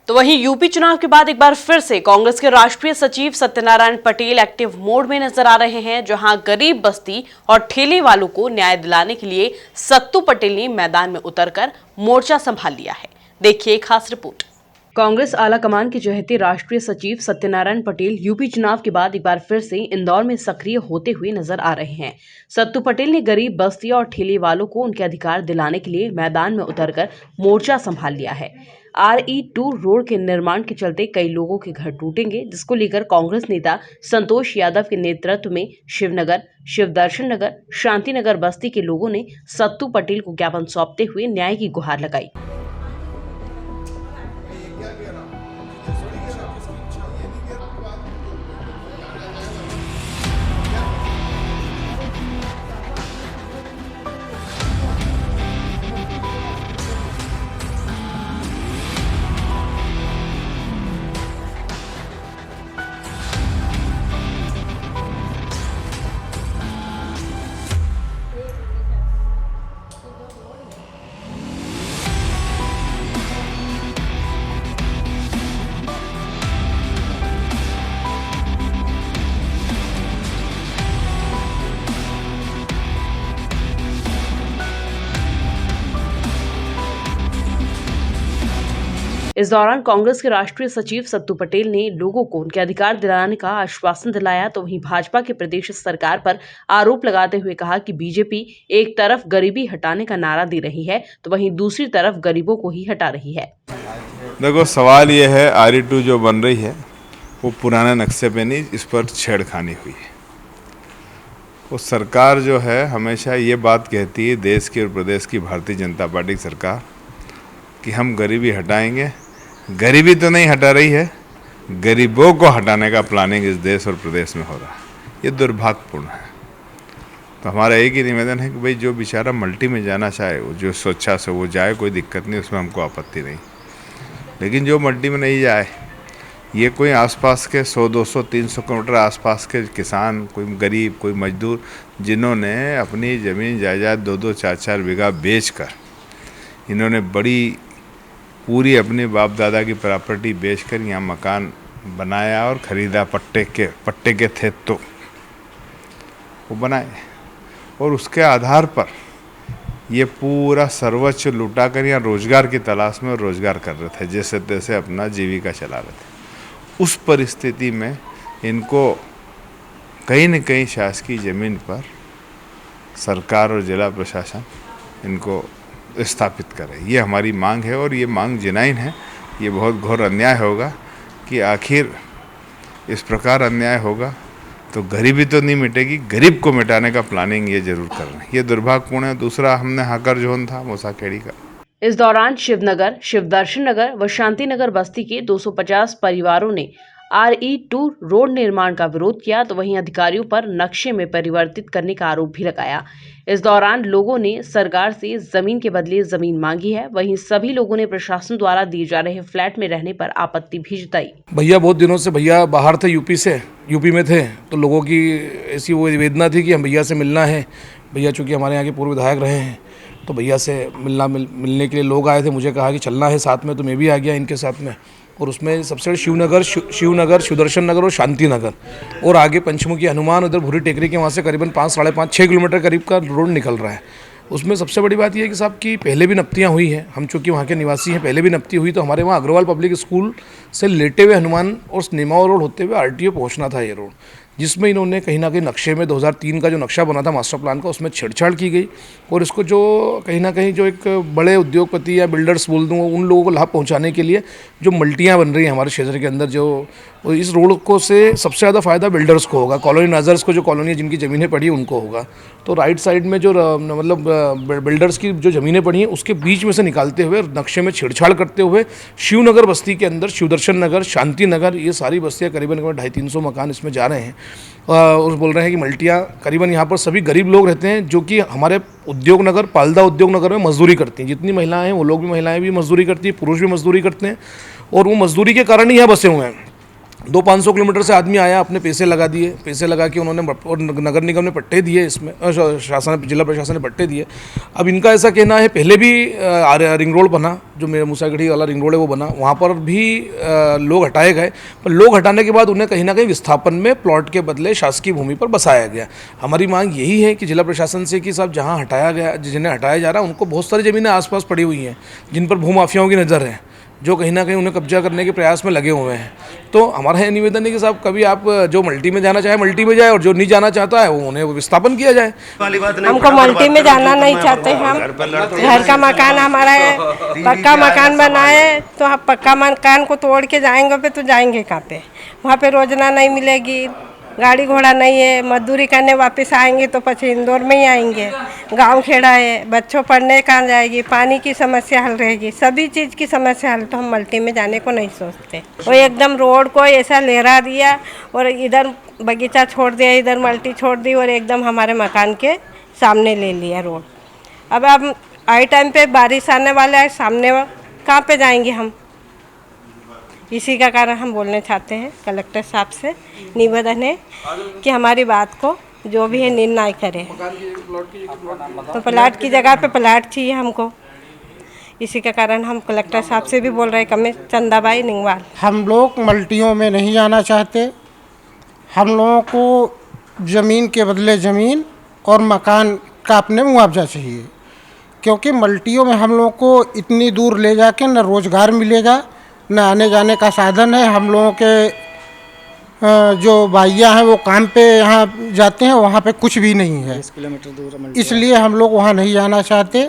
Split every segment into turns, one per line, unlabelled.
तो वहीं यूपी चुनाव के बाद एक बार फिर से कांग्रेस के राष्ट्रीय सचिव सत्यनारायण पटेल एक्टिव मोड में नजर आ रहे हैं, जहां गरीब बस्ती और ठेले वालों को न्याय दिलाने के लिए सत्तू पटेल ने मैदान में उतरकर मोर्चा संभाल लिया है। देखिए एक खास रिपोर्ट। कांग्रेस आला कमान के चहेते राष्ट्रीय सचिव सत्यनारायण पटेल यूपी चुनाव के बाद एक बार फिर से इंदौर में सक्रिय होते हुए नजर आ रहे हैं। सत्तू पटेल ने गरीब बस्ती और ठेले वालों को उनके अधिकार दिलाने के लिए मैदान में उतरकर मोर्चा संभाल लिया है। RE2 रोड के निर्माण के चलते कई लोगों के घर टूटेंगे, जिसको लेकर कांग्रेस नेता संतोष यादव के नेतृत्व में शिवनगर, शिवदर्शन नगर, शांति नगर बस्ती के लोगों ने सत्तू पटेल को ज्ञापन सौंपते हुए न्याय की गुहार लगाई। इस दौरान कांग्रेस के राष्ट्रीय सचिव सत्तू पटेल ने लोगों को उनके अधिकार दिलाने का आश्वासन दिलाया, तो वहीं भाजपा के प्रदेश सरकार पर आरोप लगाते हुए कहा कि बीजेपी एक तरफ गरीबी हटाने का नारा दे रही है, तो वहीं दूसरी तरफ गरीबों को ही हटा रही है।
देखो, सवाल ये है, RE2 जो बन रही है वो पुराने नक्शे पे नहीं, इस पर छेड़खानी हुई है। वो सरकार जो है हमेशा ये बात कहती है, देश की और प्रदेश की भारतीय जनता पार्टी की सरकार, कि हम गरीबी हटाएंगे। गरीबी तो नहीं हटा रही है, गरीबों को हटाने का प्लानिंग इस देश और प्रदेश में हो रहा है। ये दुर्भाग्यपूर्ण है। तो हमारा एक ही निवेदन है कि भाई जो बेचारा मल्टी में जाना चाहे, वो जो स्वेच्छा से वो जाए, कोई दिक्कत नहीं, उसमें हमको आपत्ति नहीं। लेकिन जो मल्टी में नहीं जाए, ये कोई आसपास के 100, 200, 300 किलोमीटर आसपास के किसान, कोई गरीब, कोई मजदूर, जिन्होंने अपनी ज़मीन जायदाद 2-2, 4-4 बीघा बेचकर, इन्होंने बड़ी पूरी अपने बाप दादा की प्रॉपर्टी बेचकर यहाँ मकान बनाया और ख़रीदा, पट्टे के थे तो वो बनाए, और उसके आधार पर ये पूरा सर्वस्व लुटा कर यहाँ रोज़गार की तलाश में रोज़गार कर रहे थे, जैसे तैसे अपना जीविका चला रहे थे। उस परिस्थिति में इनको कहीं न कहीं शासकीय ज़मीन पर सरकार और जिला प्रशासन इनको स्थापित करे, ये हमारी मांग है। और ये मांग जिनाइन है। ये बहुत घोर अन्याय होगा कि आखिर इस प्रकार अन्याय होगा तो गरीबी तो नहीं मिटेगी, गरीब को मिटाने का प्लानिंग ये जरूर कर रहे हैं। ये दुर्भाग्यपूर्ण है। दूसरा, हमने हाकर जोन था मूसाखेड़ी का।
इस दौरान शिवनगर, शिवदर्शन नगर व शांति नगर बस्ती के 250 परिवारों ने RE2 रोड निर्माण का विरोध किया, तो वहीं अधिकारियों पर नक्शे में परिवर्तित करने का आरोप भी लगाया। इस दौरान लोगों ने सरकार से जमीन के बदले जमीन मांगी है। वहीं सभी लोगों ने प्रशासन द्वारा दिए जा रहे फ्लैट में रहने पर आपत्ति भी जताई।
भैया बहुत दिनों से भैया बाहर थे, यूपी में थे, तो लोगों की ऐसी वो वेदना थी कि हम भैया से मिलना है। भैया चूँकि हमारे यहाँ के पूर्व विधायक रहे हैं, तो भैया से मिलने के लिए लोग आए थे। मुझे कहा कि चलना है साथ में, तो मैं भी आ गया इनके साथ में। और उसमें सबसे शिवनगर, शिवदर्शन नगर और शांति नगर, और आगे पंचमुखी हनुमान, उधर भूरी टेकरी के वहाँ से करीबन 5, 5.5, 6 किलोमीटर करीब का रोड निकल रहा है। उसमें सबसे बड़ी बात यह है कि साहब की पहले भी नप्तियाँ हुई हैं। हम चूँकि वहाँ के निवासी हैं, पहले भी नप्ती हुई, तो हमारे वहाँ अग्रवाल पब्लिक स्कूल से लेटे हुए हनुमान और सिनेमा रोड होते हुए RTO पहुँचना था ये रोड, जिसमें इन्होंने कहीं ना कहीं नक्शे में 2003 का जो नक्शा बना था मास्टर प्लान का, उसमें छेड़छाड़ की गई। और इसको जो कहीं ना कहीं जो एक बड़े उद्योगपति या बिल्डर्स बोल दूँ, उन लोगों को लाभ पहुंचाने के लिए जो मल्टियाँ बन रही हैं हमारे क्षेत्र के अंदर, जो इस रोड को से सबसे ज़्यादा फ़ायदा बिल्डर्स को होगा, कॉलोनी नाजर्स को, जो कॉलोनी जिनकी ज़मीनें पड़ी उनको होगा। तो राइट साइड में जो मतलब बिल्डर्स की जो ज़मीनें पड़ी हैं उसके बीच में से निकालते हुए, नक्शे में छेड़छाड़ करते हुए शिवनगर बस्ती के अंदर, शिवदर्शन नगर, शांति नगर, ये सारी बस्तियाँ करीबन 250-300 मकान इसमें जा रहे हैं। और बोल रहे हैं कि मल्टियाँ करीबन यहाँ पर सभी गरीब लोग रहते हैं, जो कि हमारे उद्योग नगर, पालदा उद्योग नगर में मजदूरी करती हैं। जितनी महिलाएं हैं वो लोग भी, महिलाएं भी मजदूरी करती हैं, पुरुष भी मजदूरी करते हैं, और वो मजदूरी के कारण ही यहाँ बसे हुए हैं। 200-500 किलोमीटर से आदमी आया, अपने पैसे लगा दिए, पैसे लगा के उन्होंने, और नगर निगम ने पट्टे दिए इसमें, शासन जिला प्रशासन ने पट्टे दिए। अब इनका ऐसा कहना है, पहले भी रिंग रोड बना, जो मेरा मूसागढ़ी वाला रिंग रोड है वो बना, वहाँ पर भी लोग हटाए गए, पर लोग हटाने के बाद उन्हें कहीं ना कहीं विस्थापन में प्लॉट के बदले शासकीय भूमि पर बसाया गया। हमारी मांग यही है कि जिला प्रशासन से कि साहब जहाँ हटाया गया, जिन्हें हटाया जा रहा है, उनको बहुत सारी ज़मीनें आसपास पड़ी हुई हैं जिन पर भूमाफियाओं की नज़र है, जो कहीं ना कहीं उन्हें कब्जा करने के प्रयास में लगे हुए हैं। तो हमारा यह निवेदन है कि साहब कभी आप जो मल्टी में जाना चाहे मल्टी में जाए, और जो नहीं जाना चाहता है वो उन्हें विस्थापन किया जाए।
हमको मल्टी में जाना नहीं चाहते, हम घर का मकान हमारा है, पक्का मकान बना है, तो हम पक्का मकान को तोड़ के जाएंगे पे तो जाएंगे कहाँ पे? वहाँ पे रोजना नहीं मिलेगी, गाड़ी घोड़ा नहीं है, मजदूरी करने वापस आएंगे तो पछे इंदौर में ही आएंगे। गांव खेड़ा है, बच्चों पढ़ने कहाँ जाएगी, पानी की समस्या हल रहेगी, सभी चीज़ की समस्या हल, तो हम मल्टी में जाने को नहीं सोचते। वो एकदम रोड को ऐसा लहरा दिया और इधर बगीचा छोड़ दिया, इधर मल्टी छोड़ दी और एकदम हमारे मकान के सामने ले लिया रोड। अब आई टाइम पे बारिश आने वाला है, सामने कहाँ पे जाएंगे हम? इसी का कारण हम बोलना चाहते हैं कलेक्टर साहब से, निवेदन है कि हमारी बात को जो भी है निर्णय करें। तो प्लाट की जगह पे प्लाट चाहिए हमको, इसी का कारण हम कलेक्टर साहब से भी बोल रहे हैं। कमे चंदाबाई निंगवाल।
हम लोग मल्टियों में नहीं जाना चाहते, हम लोगों को ज़मीन के बदले ज़मीन और मकान का अपने मुआवजा चाहिए, क्योंकि मल्टियों में हम लोगों को इतनी दूर ले जाके न रोज़गार मिलेगा, न आने जाने का साधन है। हम लोगों के जो भाइयाँ हैं वो काम पे यहाँ जाते हैं, वहाँ पे कुछ भी नहीं है,
20 किलोमीटर दूर।
इसलिए हम लोग वहाँ नहीं जाना चाहते।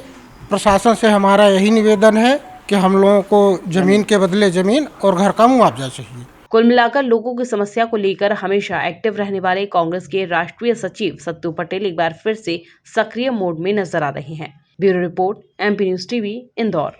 प्रशासन से हमारा यही निवेदन है कि हम लोगों को ज़मीन के बदले ज़मीन और घर का मुआवजा चाहिए।
कुल मिलाकर लोगों की समस्या को लेकर हमेशा एक्टिव रहने वाले कांग्रेस के राष्ट्रीय सचिव सत्तू पटेल एक बार फिर से सक्रिय मोड में नजर आ रहे हैं। Bureau report, MP news TV, Indore.